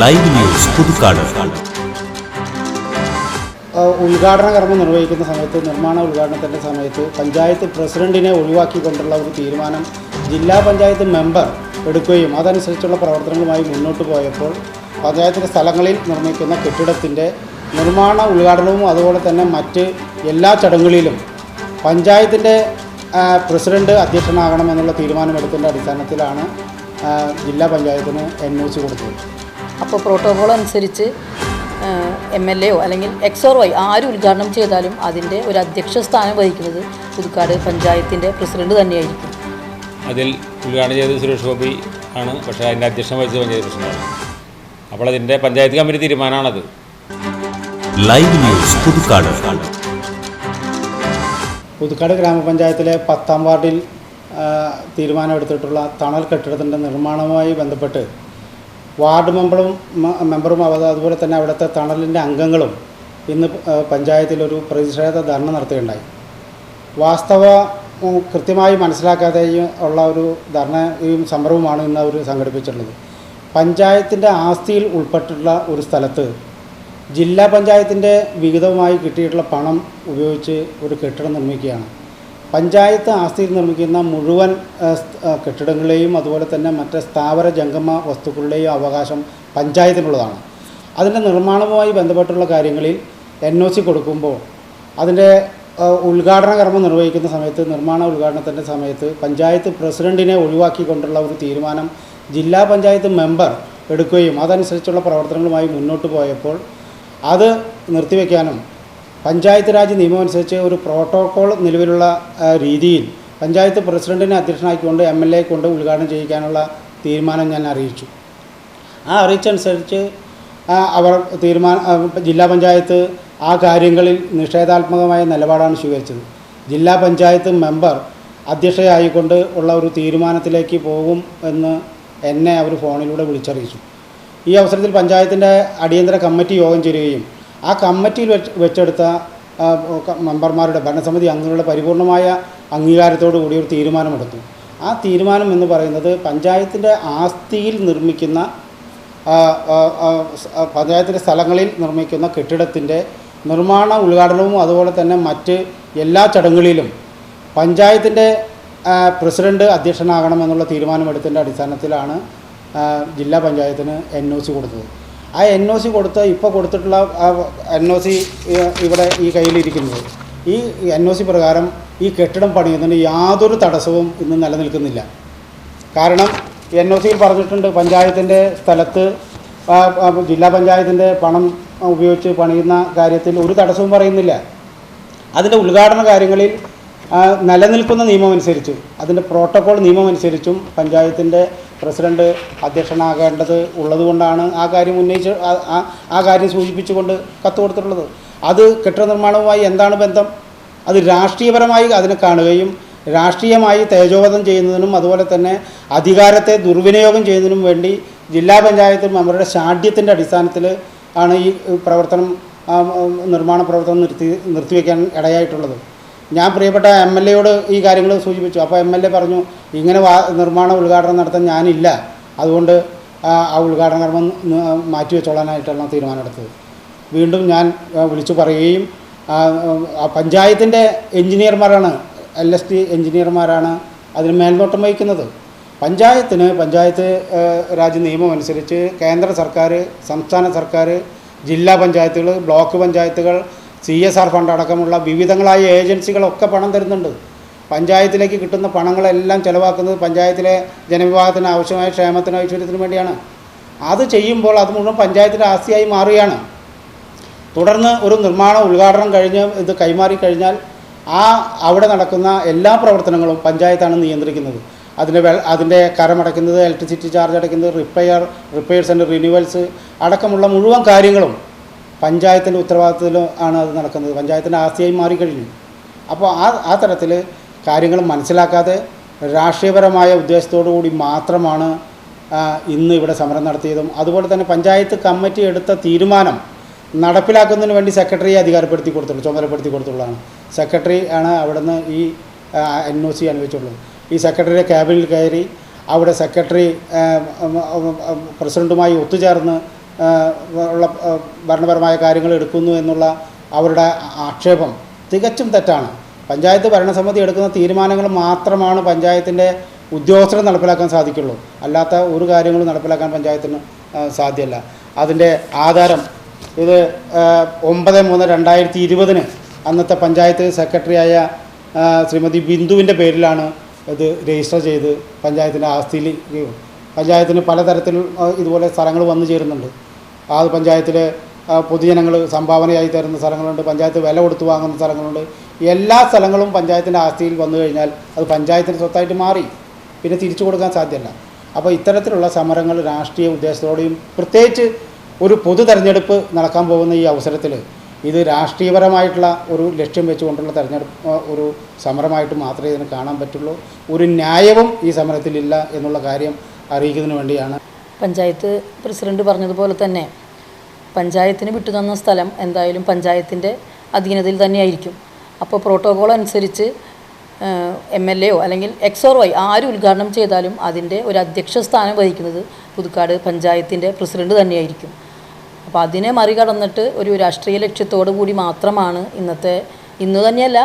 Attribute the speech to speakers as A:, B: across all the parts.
A: Live news Puthukkad.
B: ഉദ്ഘാടന കർമ്മം നിർവഹിക്കുന്ന സമയത്ത്, നിർമ്മാണ ഉദ്ഘാടനത്തിൻ്റെ സമയത്ത് പഞ്ചായത്ത് പ്രസിഡന്റിനെ ഒഴിവാക്കിക്കൊണ്ടുള്ള ഒരു തീരുമാനം ജില്ലാ പഞ്ചായത്ത് മെമ്പർ എടുക്കുകയും അതനുസരിച്ചുള്ള പ്രവർത്തനങ്ങളുമായി മുന്നോട്ട് പോയപ്പോൾ പഞ്ചായത്തിൻ്റെ സ്ഥലങ്ങളിൽ നിർമ്മിക്കുന്ന കെട്ടിടത്തിൻ്റെ നിർമ്മാണ ഉദ്ഘാടനവും അതുപോലെ തന്നെ മറ്റ് എല്ലാ ചടങ്ങുകളിലും പഞ്ചായത്തിൻ്റെ പ്രസിഡന്റ് അധ്യക്ഷനാകണമെന്നുള്ള തീരുമാനമെടുത്തതിൻ്റെ അടിസ്ഥാനത്തിലാണ് ജില്ലാ പഞ്ചായത്തിന് NOC കൊടുത്തത്.
C: അപ്പോൾ പ്രോട്ടോകോൾ അനുസരിച്ച് MLA അല്ലെങ്കിൽ XOR ആര് ഉദ്ഘാടനം ചെയ്താലും അതിൻ്റെ ഒരു അധ്യക്ഷ സ്ഥാനം വഹിക്കുന്നത് പുതുക്കാട് പഞ്ചായത്തിൻ്റെ പ്രസിഡന്റ് തന്നെയായിരിക്കും.
D: അതിൽ ഉദ്ഘാടനം ചെയ്തത് സുരേഷ് ഗോപി ആണ്, പക്ഷേ അതിൻ്റെ അധ്യക്ഷം വഹിച്ചത് പഞ്ചായത്ത് പ്രസിഡന്റാണ്. അപ്പോൾ അതിൻ്റെ പഞ്ചായത്ത് കമ്മിറ്റി തീരുമാനമാണത്.
A: Live news Puthukkad.
B: പുതുക്കാട് ഗ്രാമപഞ്ചായത്തിലെ 10ാം വാർഡിൽ തീരുമാനമെടുത്തിട്ടുള്ള തണൽ കെട്ടിടത്തിൻ്റെ നിർമ്മാണവുമായി ബന്ധപ്പെട്ട് വാർഡ് മെമ്പറും അതുപോലെ തന്നെ അവിടുത്തെ തണലിൻ്റെ അംഗങ്ങളും ഇന്ന് പഞ്ചായത്തിലൊരു പ്രതിഷേധ ധർണ നടത്തുകയുണ്ടായി. കൃത്യമായി മനസ്സിലാക്കാതെ ഉള്ള ഒരു ധർണയും സമരവുമാണ് ഇന്ന് അവർ സംഘടിപ്പിച്ചിട്ടുള്ളത്. പഞ്ചായത്തിൻ്റെ ആസ്തിയിൽ ഉൾപ്പെട്ടിട്ടുള്ള ഒരു സ്ഥലത്ത് ജില്ലാ പഞ്ചായത്തിൻ്റെ വിഹിതവുമായി കിട്ടിയിട്ടുള്ള പണം ഉപയോഗിച്ച് ഒരു കെട്ടിടം നിർമ്മിക്കുകയാണ്. പഞ്ചായത്ത് ആസ്തിയിൽ നിർമ്മിക്കുന്ന മുഴുവൻ കെട്ടിടങ്ങളെയും അതുപോലെ തന്നെ മറ്റ് സ്ഥാവര ജംഗമ വസ്തുക്കളുടെയും അവകാശം പഞ്ചായത്തിനുള്ളതാണ്. അതിൻ്റെ നിർമ്മാണവുമായി ബന്ധപ്പെട്ടുള്ള കാര്യങ്ങളിൽ NOC കൊടുക്കുമ്പോൾ അതിൻ്റെ ഉദ്ഘാടന കർമ്മം നിർവഹിക്കുന്ന സമയത്ത്, നിർമ്മാണ ഉദ്ഘാടനത്തിൻ്റെ സമയത്ത് പഞ്ചായത്ത് പ്രസിഡന്റിനെ ഒഴിവാക്കിക്കൊണ്ടുള്ള ഒരു തീരുമാനം ജില്ലാ പഞ്ചായത്ത് മെമ്പർ എടുക്കുകയും അതനുസരിച്ചുള്ള പ്രവർത്തനങ്ങളുമായി മുന്നോട്ട് പോയപ്പോൾ അത് നിർത്തിവെക്കാനും പഞ്ചായത്ത് രാജ് നിയമമനുസരിച്ച് ഒരു പ്രോട്ടോകോൾ നിലവിലുള്ള രീതിയിൽ പഞ്ചായത്ത് പ്രസിഡന്റിനെ അധ്യക്ഷനാക്കിക്കൊണ്ട് MLA കൊണ്ട് ഉദ്ഘാടനം ചെയ്യിക്കാനുള്ള തീരുമാനം ഞാൻ അറിയിച്ചു. ആ അറിയിച്ചനുസരിച്ച് ജില്ലാ പഞ്ചായത്ത് ആ കാര്യങ്ങളിൽ നിഷേധാത്മകമായ നിലപാടാണ് സ്വീകരിച്ചത്. ജില്ലാ പഞ്ചായത്ത് മെമ്പർ അധ്യക്ഷയായിക്കൊണ്ട് ഉള്ള ഒരു തീരുമാനത്തിലേക്ക് പോകും എന്ന് എന്നെ അവർ ഫോണിലൂടെ വിളിച്ചറിയിച്ചു. ഈ അവസരത്തിൽ പഞ്ചായത്തിൻ്റെ അടിയന്തര കമ്മിറ്റി യോഗം ചേരുകയും ആ കമ്മിറ്റിയിൽ വെച്ചെടുത്ത മെമ്പർമാരുടെ ഭരണസമിതി അംഗങ്ങളുടെ പരിപൂർണമായ അംഗീകാരത്തോടു കൂടി ഒരു തീരുമാനമെടുത്തു. ആ തീരുമാനം എന്ന് പറയുന്നത് പഞ്ചായത്തിൻ്റെ ആസ്തിയിൽ നിർമ്മിക്കുന്ന പഞ്ചായത്തിൻ്റെ സ്ഥലങ്ങളിൽ നിർമ്മിക്കുന്ന കെട്ടിടത്തിൻ്റെ നിർമ്മാണ ഉദ്ഘാടനവും അതുപോലെ തന്നെ മറ്റ് എല്ലാ ചടങ്ങുകളിലും പഞ്ചായത്തിൻ്റെ പ്രസിഡന്റ് അധ്യക്ഷനാകണമെന്നുള്ള തീരുമാനമെടുത്തതിൻ്റെ അടിസ്ഥാനത്തിലാണ് ജില്ലാ പഞ്ചായത്തിന് NOC കൊടുത്തത്. ആ NOC ഇപ്പോൾ കൊടുത്തിട്ടുള്ള NOC ഇവിടെ ഈ കയ്യിലിരിക്കുന്നത്. ഈ NOC പ്രകാരം ഈ കെട്ടിടം പണിയുന്നതിന് യാതൊരു തടസ്സവും ഇന്ന് നിലനിൽക്കുന്നില്ല. കാരണം NOCയിൽ പറഞ്ഞിട്ടുണ്ട്, പഞ്ചായത്തിൻ്റെ സ്ഥലത്ത് ജില്ലാ പഞ്ചായത്തിൻ്റെ പണം ഉപയോഗിച്ച് പണിയുന്ന കാര്യത്തിൽ ഒരു തടസ്സവും പറയുന്നില്ല. അതിൻ്റെ ഉദ്ഘാടന കാര്യങ്ങളിൽ നിലനിൽക്കുന്ന നിയമമനുസരിച്ച്, അതിൻ്റെ പ്രോട്ടോകോൾ നിയമമനുസരിച്ചും പഞ്ചായത്തിൻ്റെ പ്രസിഡന്റ് അധ്യക്ഷനാകേണ്ടത് ഉള്ളതുകൊണ്ടാണ് ആ കാര്യം ഉന്നയിച്ച് ആ കാര്യം സൂചിപ്പിച്ചുകൊണ്ട് കത്ത് കൊടുത്തിട്ടുള്ളത്. അത് കെട്ടിട നിർമ്മാണവുമായി എന്താണ് ബന്ധം? അത് രാഷ്ട്രീയപരമായി അതിനെ കാണുകയും രാഷ്ട്രീയമായി തേജോവധം ചെയ്യുന്നതിനും അതുപോലെ തന്നെ അധികാരത്തെ ദുർവിനിയോഗം ചെയ്യുന്നതിനും വേണ്ടി ജില്ലാ പഞ്ചായത്ത് മെമ്പറുടെ ശാഠ്യത്തിൻ്റെ അടിസ്ഥാനത്തിൽ ആണ് ഈ നിർമ്മാണ പ്രവർത്തനം നിർത്തിവെക്കാൻ ഇടയായിട്ടുള്ളത്. ഞാൻ പ്രിയപ്പെട്ട MLA ഈ കാര്യങ്ങൾ സൂചിപ്പിച്ചു. അപ്പോൾ MLA പറഞ്ഞു, ഇങ്ങനെ നിർമ്മാണ ഉദ്ഘാടനം നടത്താൻ ഞാനില്ല, അതുകൊണ്ട് ആ ഉദ്ഘാടന കർമ്മം മാറ്റിവെച്ചോളാനായിട്ടാണ് തീരുമാനമെടുത്തത്. വീണ്ടും ഞാൻ വിളിച്ചു പറയുകയും പഞ്ചായത്തിൻ്റെ എഞ്ചിനീയർമാരാണ്, LST എഞ്ചിനീയർമാരാണ് അതിന് മേൽനോട്ടം വഹിക്കുന്നത്. പഞ്ചായത്ത് രാജ് നിയമം അനുസരിച്ച് കേന്ദ്ര സർക്കാർ, സംസ്ഥാന സർക്കാർ, ജില്ലാ പഞ്ചായത്തുകൾ, ബ്ലോക്ക് പഞ്ചായത്തുകൾ, CSR ഫണ്ട് അടക്കമുള്ള വിവിധങ്ങളായ ഏജൻസികളൊക്കെ പണം തരുന്നുണ്ട്. പഞ്ചായത്തിലേക്ക് കിട്ടുന്ന പണങ്ങളെല്ലാം ചിലവാക്കുന്നത് പഞ്ചായത്തിലെ ജനവിഭാഗത്തിന് ആവശ്യമായ ക്ഷേമത്തിനും ഐശ്വര്യത്തിനും വേണ്ടിയാണ്. അത് ചെയ്യുമ്പോൾ അത് മുഴുവൻ പഞ്ചായത്തിൻ്റെ ആസ്തിയായി മാറുകയാണ്. തുടർന്ന് ഒരു നിർമ്മാണ ഉദ്ഘാടനം കഴിഞ്ഞ് ഇത് കൈമാറി കഴിഞ്ഞാൽ അവിടെ നടക്കുന്ന എല്ലാ പ്രവർത്തനങ്ങളും പഞ്ചായത്താണ് നിയന്ത്രിക്കുന്നത്. അതിൻ്റെ കരമടയ്ക്കുന്നത്, ഇലക്ട്രിസിറ്റി ചാർജ് അടയ്ക്കുന്നത്, റിപ്പയർസ് ആൻഡ് റിന്യൂവൽസ് അടക്കമുള്ള മുഴുവൻ കാര്യങ്ങളും പഞ്ചായത്തിൻ്റെ ഉത്തരവാദിത്തത്തിലും ആണ് അത് നടക്കുന്നത്. പഞ്ചായത്തിൻ്റെ ആസ്തിയായി മാറിക്കഴിഞ്ഞു. അപ്പോൾ ആ തരത്തിൽ കാര്യങ്ങൾ മനസ്സിലാക്കാതെ രാഷ്ട്രീയപരമായ ഉദ്ദേശത്തോടു കൂടി മാത്രമാണ് ഇന്ന് ഇവിടെ സമരം നടത്തിയതും അതുപോലെ തന്നെ പഞ്ചായത്ത് കമ്മിറ്റി എടുത്ത തീരുമാനം നടപ്പിലാക്കുന്നതിന് വേണ്ടി സെക്രട്ടറിയെ ചുമതലപ്പെടുത്തി കൊടുത്തുള്ളതാണ്. സെക്രട്ടറി ആണ് അവിടുന്ന് ഈ NOC അനുവദിച്ചുള്ളത്. ഈ സെക്രട്ടറിയുടെ ക്യാബിനിൽ കയറി അവിടെ സെക്രട്ടറി പ്രസിഡൻറ്റുമായി ഒത്തുചേർന്ന് ഉള്ള ഭരണപരമായ കാര്യങ്ങൾ എടുക്കുന്നു എന്നുള്ള അവരുടെ ആക്ഷേപം തികച്ചും തെറ്റാണ്. പഞ്ചായത്ത് ഭരണസമിതി എടുക്കുന്ന തീരുമാനങ്ങൾ മാത്രമാണ് പഞ്ചായത്തിൻ്റെ ഉദ്യോഗസ്ഥർ നടപ്പിലാക്കാൻ സാധിക്കുള്ളൂ. അല്ലാത്ത ഒരു കാര്യങ്ങളും നടപ്പിലാക്കാൻ പഞ്ചായത്തിന് സാധ്യമല്ല. അതിൻ്റെ ആധാരം ഇത് 9/3/2020 അന്നത്തെ പഞ്ചായത്ത് സെക്രട്ടറിയായ ശ്രീമതി ബിന്ദുവിൻ്റെ പേരിലാണ് ഇത് രജിസ്റ്റർ ചെയ്ത് പഞ്ചായത്തിൻ്റെ ആസ്തിയിൽ. പഞ്ചായത്തിന് പലതരത്തിൽ ഇതുപോലെ സ്ഥലങ്ങൾ വന്നു ചേരുന്നുണ്ട്. ആ പഞ്ചായത്തിൽ പൊതുജനങ്ങൾ സംഭാവനയായി തരുന്ന സ്ഥലങ്ങളുണ്ട്, പഞ്ചായത്ത് വില കൊടുത്ത് വാങ്ങുന്ന സ്ഥലങ്ങളുണ്ട്. എല്ലാ സ്ഥലങ്ങളും പഞ്ചായത്തിൻ്റെ ആസ്തിയിൽ വന്നു കഴിഞ്ഞാൽ അത് പഞ്ചായത്തിൻ്റെ സ്വത്തായിട്ട് മാറി പിന്നെ തിരിച്ചു കൊടുക്കാൻ സാധ്യമല്ല. അപ്പോൾ ഇത്തരത്തിലുള്ള സമരങ്ങൾ രാഷ്ട്രീയ ഉദ്ദേശത്തോടെയും പ്രത്യേകിച്ച് ഒരു പൊതു തെരഞ്ഞെടുപ്പ് നടക്കാൻ പോകുന്ന ഈ അവസരത്തിൽ ഇത് രാഷ്ട്രീയപരമായിട്ടുള്ള ഒരു ലക്ഷ്യം വെച്ചുകൊണ്ടുള്ള തെരഞ്ഞെടുപ്പ് ഒരു സമരമായിട്ട് മാത്രമേ ഇതിന് കാണാൻ പറ്റുള്ളൂ. ഒരു ന്യായവും ഈ സമരത്തിലില്ല എന്നുള്ള കാര്യം അറിയിക്കുന്നതിന് വേണ്ടിയാണ്.
C: പഞ്ചായത്ത് പ്രസിഡന്റ് പറഞ്ഞതുപോലെ തന്നെ പഞ്ചായത്തിന് വിട്ടുതന്ന സ്ഥലം എന്തായാലും പഞ്ചായത്തിൻ്റെ അധീനതയിൽ തന്നെയായിരിക്കും. അപ്പോൾ പ്രോട്ടോകോൾ അനുസരിച്ച് MLA അല്ലെങ്കിൽ XOY ആര് ഉദ്ഘാടനം ചെയ്താലും അതിൻ്റെ ഒരു അധ്യക്ഷ സ്ഥാനം വഹിക്കുന്നത് പുതുക്കാട് പഞ്ചായത്തിൻ്റെ പ്രസിഡന്റ് തന്നെയായിരിക്കും. അപ്പോൾ അതിനെ മറികടന്നിട്ട് ഒരു രാഷ്ട്രീയ ലക്ഷ്യത്തോടു കൂടി മാത്രമാണ് ഇന്ന് തന്നെയല്ല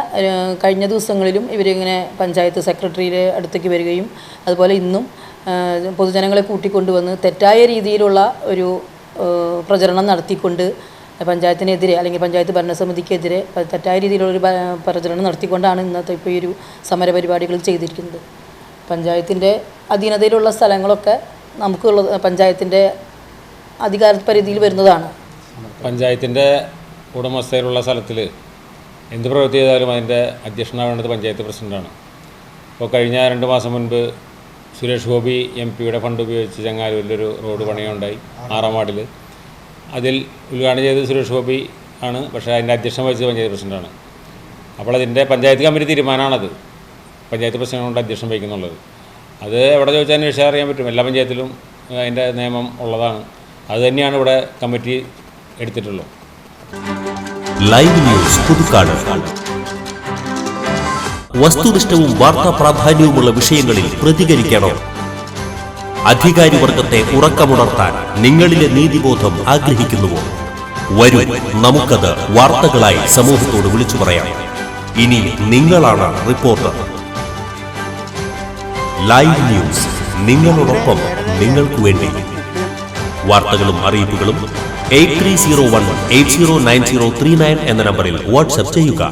C: കഴിഞ്ഞ ദിവസങ്ങളിലും ഇവരിങ്ങനെ പഞ്ചായത്ത് സെക്രട്ടറിയുടെ അടുത്തേക്ക് വരികയും അതുപോലെ ഇന്നും പൊതുജനങ്ങളെ കൂട്ടിക്കൊണ്ടുവന്ന് തെറ്റായ രീതിയിലുള്ള ഒരു പ്രചരണം നടത്തിക്കൊണ്ട് പഞ്ചായത്തിനെതിരെ അല്ലെങ്കിൽ പഞ്ചായത്ത് ഭരണസമിതിക്കെതിരെ തെറ്റായ രീതിയിലുള്ളൊരു പ്രചരണം നടത്തിക്കൊണ്ടാണ് ഇന്നത്തെ ഇപ്പോൾ ഈ ഒരു സമരപരിപാടികൾ ചെയ്തിരിക്കുന്നത്. പഞ്ചായത്തിൻ്റെ അധീനതയിലുള്ള സ്ഥലങ്ങളൊക്കെ നമുക്കുള്ളത് പഞ്ചായത്തിൻ്റെ അധികാര പരിധിയിൽ വരുന്നതാണ്.
D: പഞ്ചായത്തിൻ്റെ ഉടമസ്ഥയിലുള്ള സ്ഥലത്തിൽ എന്ത് പ്രവൃത്തി ചെയ്താലും അതിൻ്റെ അധ്യക്ഷനാവേണ്ടത് പഞ്ചായത്ത് പ്രസിഡൻ്റാണ്. ഇപ്പോൾ കഴിഞ്ഞ 2 മാസം മുൻപ് സുരേഷ് ഗോപി MP ഫണ്ട് ഉപയോഗിച്ച് ചങ്ങാലൂരിലൊരു റോഡ് പണിയുണ്ടായി 6-ാം വാർഡിൽ. അതിൽ ഉദ്ഘാടനം ചെയ്തത് സുരേഷ് ഗോപി ആണ്, പക്ഷേ അതിൻ്റെ അധ്യക്ഷം വഹിച്ചത് പഞ്ചായത്ത് പ്രസിഡൻ്റാണ്. അപ്പോൾ അതിൻ്റെ പഞ്ചായത്ത് കമ്മിറ്റി തീരുമാനമാണത്, പഞ്ചായത്ത് പ്രസിഡന്റ് കൊണ്ട് അധ്യക്ഷം വഹിക്കുന്നുള്ളത്. അത് എവിടെ ചോദിച്ചാൽ അന്വേഷിച്ചാൽ അറിയാൻ പറ്റും. എല്ലാ പഞ്ചായത്തിലും അതിൻ്റെ നിയമം ഉള്ളതാണ്. അത് തന്നെയാണ് ഇവിടെ കമ്മിറ്റി എടുത്തിട്ടുള്ളത്.
A: Live news Puthukkad. വസ്തുനിഷ്ഠവും വാർത്താ പ്രാധാന്യവുമുള്ള വിഷയങ്ങളിൽ പ്രതികരിക്കണം. അധികാരിവർഗത്തെ ഉറക്കമുണർത്താൻ നിങ്ങളിലെ നീതിബോധം ആഗ്രഹിക്കുന്നുവോ? വരൂ, നമുക്കത് വാർത്തകളായി സമൂഹത്തോട് വിളിച്ചു പറയാം. ഇനി നിങ്ങളാണ് റിപ്പോർട്ടർ. ലൈവ് ന്യൂസ്, നിങ്ങളോടൊപ്പം, നിങ്ങൾക്ക് വേണ്ടി. വാർത്തകളും അറിയിപ്പുകളും 8301 809039 എന്ന നമ്പറിൽ വാട്സ്ആപ്പ് ചെയ്യുക.